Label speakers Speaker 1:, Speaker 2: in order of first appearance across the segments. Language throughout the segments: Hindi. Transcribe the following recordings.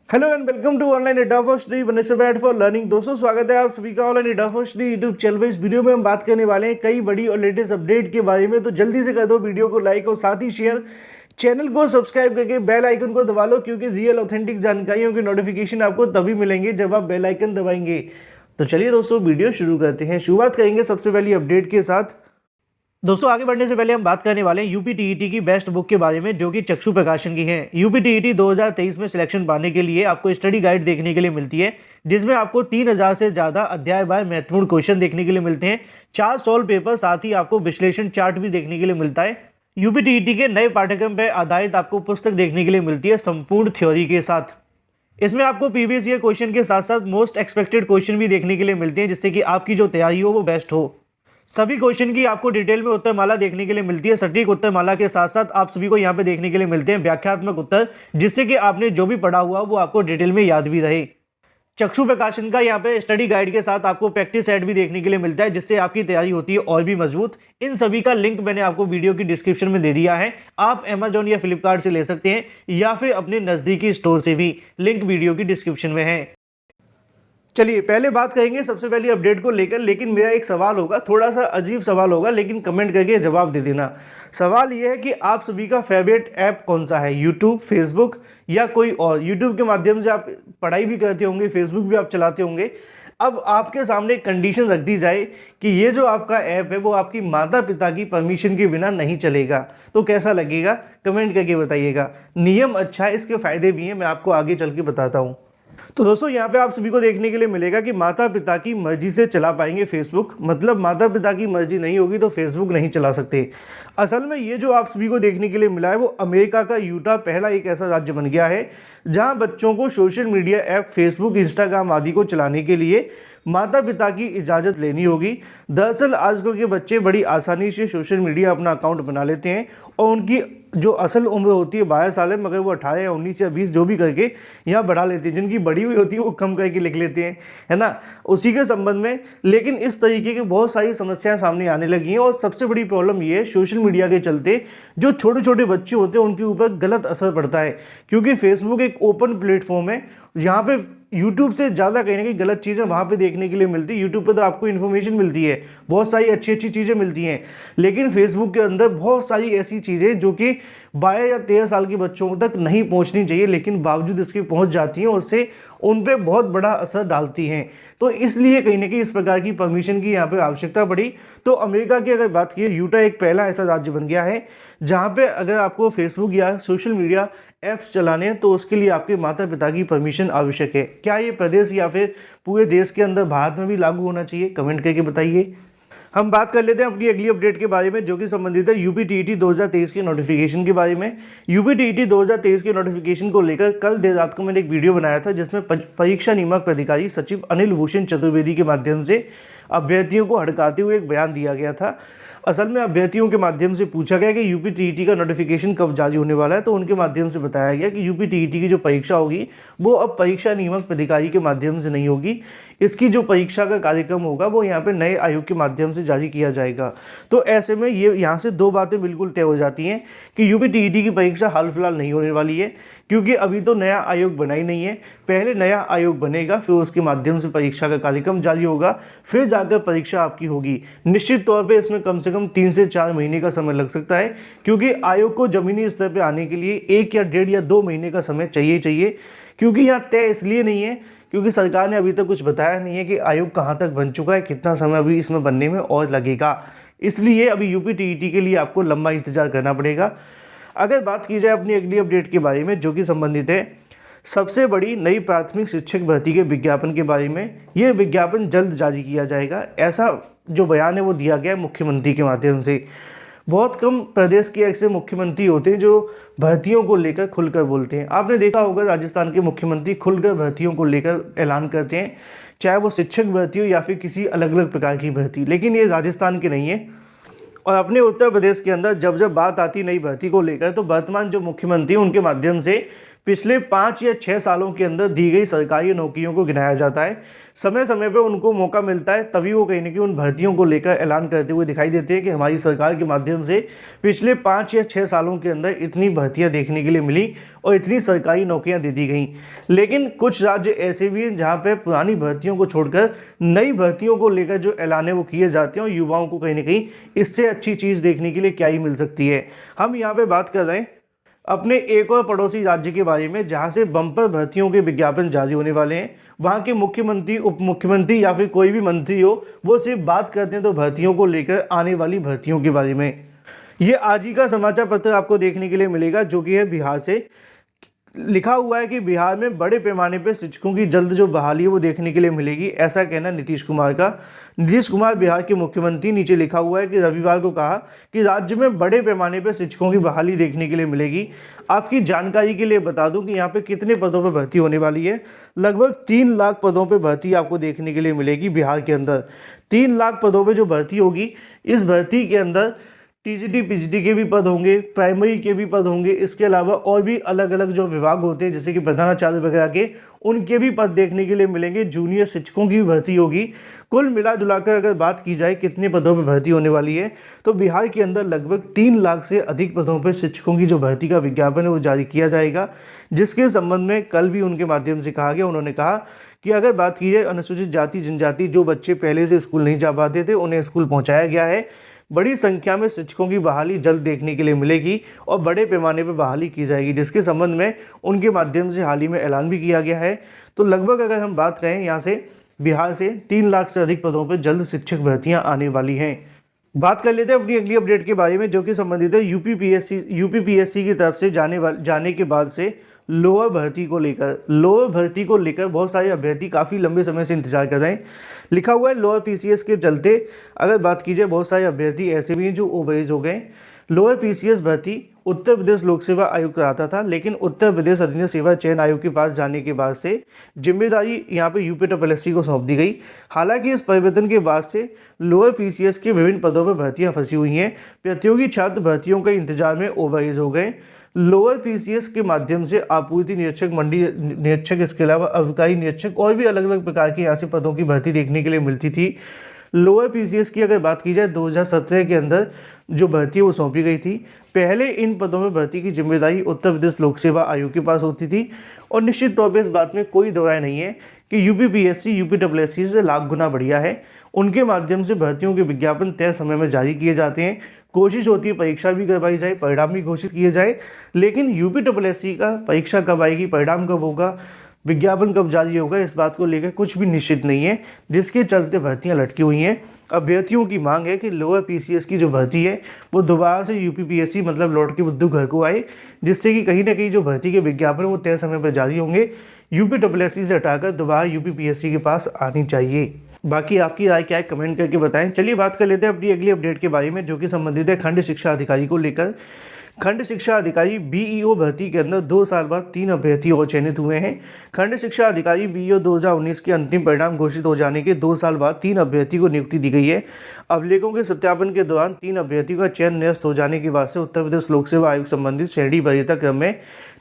Speaker 1: Hello and welcome to online एडा for study bad for learning. दोस्तों स्वागत है आप सभी का ऑनलाइन एडा फॉर स्टडी यूट्यूब चैनल में। इस वीडियो में हम बात करने वाले हैं कई बड़ी और लेटेस्ट अपडेट के बारे में, तो जल्दी से कर दो वीडियो को लाइक और साथ ही शेयर, चैनल को सब्सक्राइब करके बेल आइकन को दबा लो, क्योंकि रियल ऑथेंटिक जानकारियों की नोटिफिकेशन आपको तभी मिलेंगे जब आप बेल आइकन दबाएंगे। तो चलिए दोस्तों वीडियो शुरू करते हैं। शुरुआत करेंगे सबसे पहली अपडेट के साथ। दोस्तों आगे बढ़ने से पहले हम बात करने वाले हैं यूपी टीईटी की बेस्ट बुक के बारे में, जो कि चक्षु प्रकाशन की है। यूपी टीईटी 2023 में सिलेक्शन पाने के लिए आपको स्टडी गाइड देखने के लिए मिलती है, जिसमें आपको 3000 से ज़्यादा अध्याय बाय महत्वपूर्ण क्वेश्चन देखने के लिए मिलते हैं, 4 सॉल्व पेपर, साथ ही आपको विश्लेषण चार्ट भी देखने के लिए मिलता है। यूपी टीईटी के नए पाठ्यक्रम पर आधारित आपको पुस्तक देखने के लिए मिलती है संपूर्ण थ्योरी के साथ। इसमें आपको प्रीवियस ईयर क्वेश्चन के साथ साथ मोस्ट एक्सपेक्टेड क्वेश्चन भी देखने के लिए मिलते हैं, जिससे कि आपकी जो तैयारी हो वो बेस्ट हो। सभी क्वेश्चन की आपको डिटेल में उत्तरमाला देखने के लिए मिलती है। सटीक उत्तरमाला के साथ साथ आप सभी को यहाँ पे देखने के लिए मिलते हैं व्याख्यात्मक उत्तर, जिससे कि आपने जो भी पढ़ा हुआ वो आपको डिटेल में याद भी रहे। चक्षु प्रकाशन का यहाँ पे स्टडी गाइड के साथ आपको प्रैक्टिस सेट भी देखने के लिए मिलता है, जिससे आपकी तैयारी होती है और भी मजबूत। इन सभी का लिंक मैंने आपको वीडियो की डिस्क्रिप्शन में दे दिया है। आप अमेजॉन या फ्लिपकार्ट से ले सकते हैं या फिर अपने नज़दीकी स्टोर से भी, लिंक वीडियो की डिस्क्रिप्शन में है। चलिए पहले बात करेंगे सबसे पहली अपडेट को लेकर, लेकिन मेरा एक सवाल होगा, थोड़ा सा अजीब सवाल होगा, लेकिन कमेंट करके जवाब दे देना। सवाल ये है कि आप सभी का फेवरेट ऐप कौन सा है, यूट्यूब, फेसबुक या कोई और। यूट्यूब के माध्यम से आप पढ़ाई भी करते होंगे, फेसबुक भी आप चलाते होंगे। अब आपके सामने एक कंडीशन रख दी जाए कि ये जो आपका ऐप है वो आपकी माता पिता की परमिशन के बिना नहीं चलेगा, तो कैसा लगेगा, कमेंट करके बताइएगा। नियम अच्छा है, इसके फ़ायदे भी हैं, मैं आपको आगे चल के बताता हूँ। तो दोस्तों यहाँ पे आप सभी को देखने के लिए मिलेगा कि माता पिता की मर्जी से चला पाएंगे फेसबुक, मतलब माता पिता की मर्जी नहीं होगी तो फेसबुक नहीं चला सकते। असल में ये जो आप सभी को देखने के लिए मिला है वो अमेरिका का यूटा पहला एक ऐसा राज्य बन गया है जहाँ बच्चों को social media app Facebook, Instagram आदि को चलाने के लिए माता पिता की इजाज़त लेनी होगी। दरअसल आजकल के बच्चे बड़ी आसानी से सोशल मीडिया अपना अकाउंट बना लेते हैं और उनकी जो असल उम्र होती है 12 साल है, मगर वो 18 या 19 या 20 जो भी करके यहाँ बढ़ा लेते हैं। जिनकी बड़ी हुई होती है वो कम करके लिख लेते हैं, है ना, उसी के संबंध में। लेकिन इस तरीके की बहुत सारी समस्याएं सामने आने लगी हैं, और सबसे बड़ी प्रॉब्लम ये है सोशल मीडिया के चलते जो छोटे छोटे बच्चे होते हैं उनके ऊपर गलत असर पड़ता है, क्योंकि फेसबुक एक ओपन प्लेटफॉर्म है। यहाँ पे यूट्यूब से ज़्यादा कहीं ना कहीं गलत चीज़ें वहाँ पे देखने के लिए मिलती है। यूट्यूब पे तो आपको इन्फॉर्मेशन मिलती है, बहुत सारी अच्छी अच्छी चीज़ें मिलती हैं, लेकिन फेसबुक के अंदर बहुत सारी ऐसी चीज़ें जो कि 12 या 13 साल के बच्चों तक नहीं पहुँचनी चाहिए, लेकिन बावजूद इसके पहुँच जाती हैं, उससे उन पर बहुत बड़ा असर डालती हैं। तो इसलिए कहीं ना कहीं इस प्रकार की परमिशन की यहाँ पर आवश्यकता पड़ी। तो अमेरिका की अगर बात की, यूटा एक पहला ऐसा राज्य बन गया है जहाँ पर अगर आपको फेसबुक या सोशल मीडिया ऐप्स चलाने हैं तो उसके लिए आपके माता पिता की परमिशन आवश्यक है। क्या ये प्रदेश या फिर पूरे देश के अंदर भारत में भी लागू होना चाहिए, कमेंट करके बताइए। हम बात कर लेते हैं अपनी अगली अपडेट के बारे में, जो कि संबंधित है यूपी टीईटी 2023 के नोटिफिकेशन के बारे में। यूपी टीईटी 2023 के नोटिफिकेशन को लेकर कल देर रात को मैंने एक वीडियो बनाया था, जिसमें परीक्षा नियामक अधिकारी सचिव अनिल भूषण चतुर्वेदी के माध्यम से अभ्यर्थियों को हड़काते हुए एक बयान दिया गया था। असल में अभ्यर्थियों के माध्यम से पूछा गया कि यूपी टीईटी का नोटिफिकेशन कब जारी होने वाला है, तो उनके माध्यम से बताया गया कि यूपी टीईटी की जो परीक्षा होगी वो अब परीक्षा नियामक अधिकारी के माध्यम से नहीं होगी। इसकी जो परीक्षा का कार्यक्रम होगा वो यहाँ पे नए आयोग के माध्यम से जारी किया जाएगा। तो ऐसे में ये यहाँ से दो बातें बिल्कुल तय हो जाती हैं कि यूपी टीईटी की परीक्षा हाल फिलहाल नहीं होने वाली है, क्योंकि अभी तो नया आयोग बना ही नहीं है। पहले नया आयोग बनेगा, फिर उसके माध्यम से परीक्षा का कार्यक्रम जारी होगा, फिर जाकर परीक्षा आपकी होगी। निश्चित तौर पे इसमें कम से कम 3 से 4 महीने का समय लग सकता है, क्योंकि आयोग को जमीनी स्तर पे आने के लिए 1 या 1.5 या 2 महीने का समय चाहिए। क्योंकि यहाँ तय इसलिए नहीं है क्योंकि सरकार ने अभी तक कुछ बताया नहीं है कि आयोग कहाँ तक बन चुका है, कितना समय अभी इसमें बनने में और लगेगा। इसलिए अभी यूपी टीईटी के लिए आपको लंबा इंतजार करना पड़ेगा। अगर बात की जाए अपनी अगली अपडेट के बारे में, जो कि संबंधित है सबसे बड़ी नई प्राथमिक शिक्षक भर्ती के विज्ञापन के बारे में। यह विज्ञापन जल्द जारी किया जाएगा, ऐसा जो बयान है वो दिया गया है मुख्यमंत्री के माध्यम से। बहुत कम प्रदेश के ऐसे मुख्यमंत्री होते हैं जो भर्तियों को लेकर खुलकर बोलते हैं। आपने देखा होगा राजस्थान के मुख्यमंत्री खुलकर भर्तियों को लेकर ऐलान करते हैं, चाहे वो शिक्षक भर्ती हो या फिर किसी अलग अलग प्रकार की भर्ती, लेकिन ये राजस्थान के नहीं है। और अपने उत्तर प्रदेश के अंदर जब जब बात आती नई भर्ती को लेकर, तो वर्तमान जो मुख्यमंत्री उनके माध्यम से पिछले 5 या 6 सालों के अंदर दी गई सरकारी नौकरियों को गिनाया जाता है। समय समय पर उनको मौका मिलता है, तभी वो कहीं ना कहीं उन भर्तियों को लेकर ऐलान करते हुए दिखाई देते हैं कि हमारी सरकार के माध्यम से पिछले 5 या 6 सालों के अंदर इतनी भर्तियां देखने के लिए मिली और इतनी सरकारी नौकरियां दे दी गई। लेकिन कुछ राज्य ऐसे भी हैं जहां पर पुरानी भर्तियों को छोड़कर नई भर्तियों को लेकर जो ऐलान है वो किए जाते हैं और युवाओं को कहीं ना कहीं इससे अच्छी चीज़ देखने के लिए क्या ही मिल सकती है। हम यहाँ पे बात कर रहे हैं अपने एक और पड़ोसी राज्य के बारे में जहां से बम्पर भर्तियों के विज्ञापन जारी होने वाले हैं। वहां के मुख्यमंत्री, उप मुख्यमंत्री या फिर कोई भी मंत्री हो, वो सिर्फ बात करते हैं तो भर्तियों को लेकर, आने वाली भर्तियों के बारे में। ये आज ही का समाचार पत्र आपको देखने के लिए मिलेगा जो कि है बिहार से। लिखा हुआ है कि बिहार में बड़े पैमाने पर शिक्षकों की जल्द जो बहाली है वो देखने के लिए मिलेगी, ऐसा कहना नीतीश कुमार का। नीतीश कुमार बिहार के मुख्यमंत्री, नीचे लिखा हुआ है कि रविवार को कहा कि राज्य में बड़े पैमाने पर शिक्षकों की बहाली देखने के लिए मिलेगी। आपकी जानकारी के लिए बता दूं कि यहाँ पे कितने पदों पर भर्ती होने वाली है। लगभग 3 लाख पदों पर भर्ती आपको देखने के लिए मिलेगी बिहार के अंदर। 3 लाख पदों पर जो भर्ती होगी, इस भर्ती के अंदर टीजीटी पीजीटी के भी पद होंगे, प्राइमरी के भी पद होंगे, इसके अलावा और भी अलग अलग जो विभाग होते हैं जैसे कि प्रधानाचार्य वगैरह के, उनके भी पद देखने के लिए मिलेंगे। जूनियर शिक्षकों की भी भर्ती होगी। कुल मिला जुलाकर अगर बात की जाए कितने पदों पर भर्ती होने वाली है, तो बिहार के अंदर लगभग 3 लाख से अधिक पदों पर शिक्षकों की जो भर्ती का विज्ञापन है वो जारी किया जाएगा, जिसके संबंध में कल भी उनके माध्यम से कहा गया। उन्होंने कहा कि अगर बात की जाए अनुसूचित जाति जनजाति, जो बच्चे पहले से स्कूल नहीं जा पाते थे, उन्हें स्कूल पहुँचाया गया है। बड़ी संख्या में शिक्षकों की बहाली जल्द देखने के लिए मिलेगी और बड़े पैमाने पर बहाली की जाएगी, जिसके संबंध में उनके माध्यम से हाल ही में ऐलान भी किया गया है। तो लगभग अगर हम बात करें यहाँ से बिहार से 3 लाख से अधिक पदों पर जल्द शिक्षक भर्तियाँ आने वाली हैं। बात कर लेते हैं अपनी अगली अपडेट के बारे में, जो कि संबंधित है यूपीपीएससी की तरफ से जाने के बाद से लोअर भर्ती को लेकर बहुत सारे अभ्यर्थी काफ़ी लंबे समय से इंतजार कर रहे हैं। लिखा हुआ है लोअर पीसीएस के चलते अगर बात की जाए बहुत सारे अभ्यर्थी ऐसे भी हैं जो ओवरएज हो गए। लोअर पीसीएस भर्ती उत्तर प्रदेश लोक सेवा आयोग कराता था, लेकिन उत्तर प्रदेश अधीन सेवा चयन आयोग के पास जाने के बाद से जिम्मेदारी यहाँ पे यूपीपीएससी को सौंप दी गई। हालांकि इस परिवर्तन के बाद से लोअर पीसीएस के विभिन्न पदों पर भर्तियां फंसी हुई हैं। प्रतियोगी छात्र भर्तियों के इंतजार में ओवरएज हो गए। लोअर पीसीएस के माध्यम से आपूर्ति निरीक्षक, मंडी निरीक्षक, इसके अलावा अबकारी निरीक्षक और भी अलग अलग प्रकार के यहाँ से पदों की भर्ती देखने के लिए मिलती थी। लोअर पीसीएस की अगर बात की जाए 2017 के अंदर जो भर्ती वो सौंपी गई थी। पहले इन पदों में भर्ती की जिम्मेदारी उत्तर प्रदेश लोक सेवा आयोग के पास होती थी और निश्चित तौर पर इस बात में कोई दो राय नहीं है कि यूपीपीएससी यूपीपीएससी से लाख गुना बढ़िया है। उनके माध्यम से भर्तियों के विज्ञापन तय समय में जारी किए जाते हैं। कोशिश होती है परीक्षा भी करवाई जाए, परिणाम भी घोषित किए जाए, लेकिन यूपीपीएससी का परीक्षा कब आएगी, परिणाम कब होगा, विज्ञापन कब जारी होगा, इस बात को लेकर कुछ भी निश्चित नहीं है, जिसके चलते भर्तियां लटकी हुई हैं। अभ्यर्थियों की मांग है कि लोअर पीसीएस की जो भर्ती है वो दोबारा से यूपीपीएससी मतलब लौट के बुद्धू घर को आए, जिससे कि कहीं ना कहीं जो भर्ती के विज्ञापन वो तय समय पर जारी होंगे, यूपीपीएससी से हटाकर दोबारा यूपीपीएससी के पास आनी चाहिए। बाकी आपकी राय क्या है कमेंट करके बताएं। चलिए बात कर लेते हैं अपनी अगली अपडेट के बारे में, जो कि संबंधित है खंड शिक्षा अधिकारी को लेकर। खंड शिक्षा अधिकारी बीईओ भर्ती के अंदर 2 साल बाद 3 अभ्यर्थी और चयनित हुए हैं। खंड शिक्षा अधिकारी बीईओ 2019 के अंतिम परिणाम घोषित हो जाने के 2 साल बाद 3 अभ्यर्थी को नियुक्ति दी गई है। अभिलेखों के सत्यापन के दौरान 3 अभ्यर्थियों का चयन निरस्त हो जाने के बाद से उत्तर प्रदेश लोक सेवा आयोग संबंधित श्रेणी वरीयता क्रम में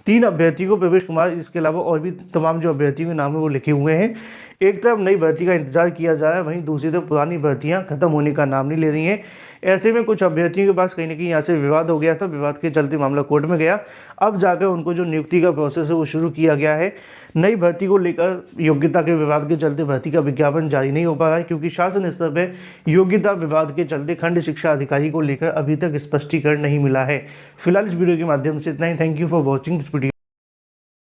Speaker 1: 3 अभ्यर्थी को प्रवेश कुमार, इसके अलावा और भी तमाम जो अभ्यर्थियों के नाम है वो लिखे हुए हैं। एक तरफ नई भर्ती का इंतजार किया जा रहा है, वहीं दूसरी तरफ पुरानी भर्तियां खत्म होने का नाम नहीं ले रही हैं। ऐसे में कुछ अभ्यर्थियों के पास कहीं ना कहीं यहाँ से विवाद हो गया था, विवाद के चलते मामला कोर्ट में गया। अब जाकर उनको जो नियुक्ति का प्रोसेस है वो शुरू किया गया है। नई भर्ती को लेकर योग्यता के विवाद के चलते भर्ती का विज्ञापन जारी नहीं हो पा रहा है, क्योंकि शासन स्तर पर योग्यता विवाद के चलते खंड शिक्षा अधिकारी को लेकर अभी तक स्पष्टीकरण नहीं मिला है। फिलहाल इस वीडियो के माध्यम से इतना ही। Thank you for watching this video.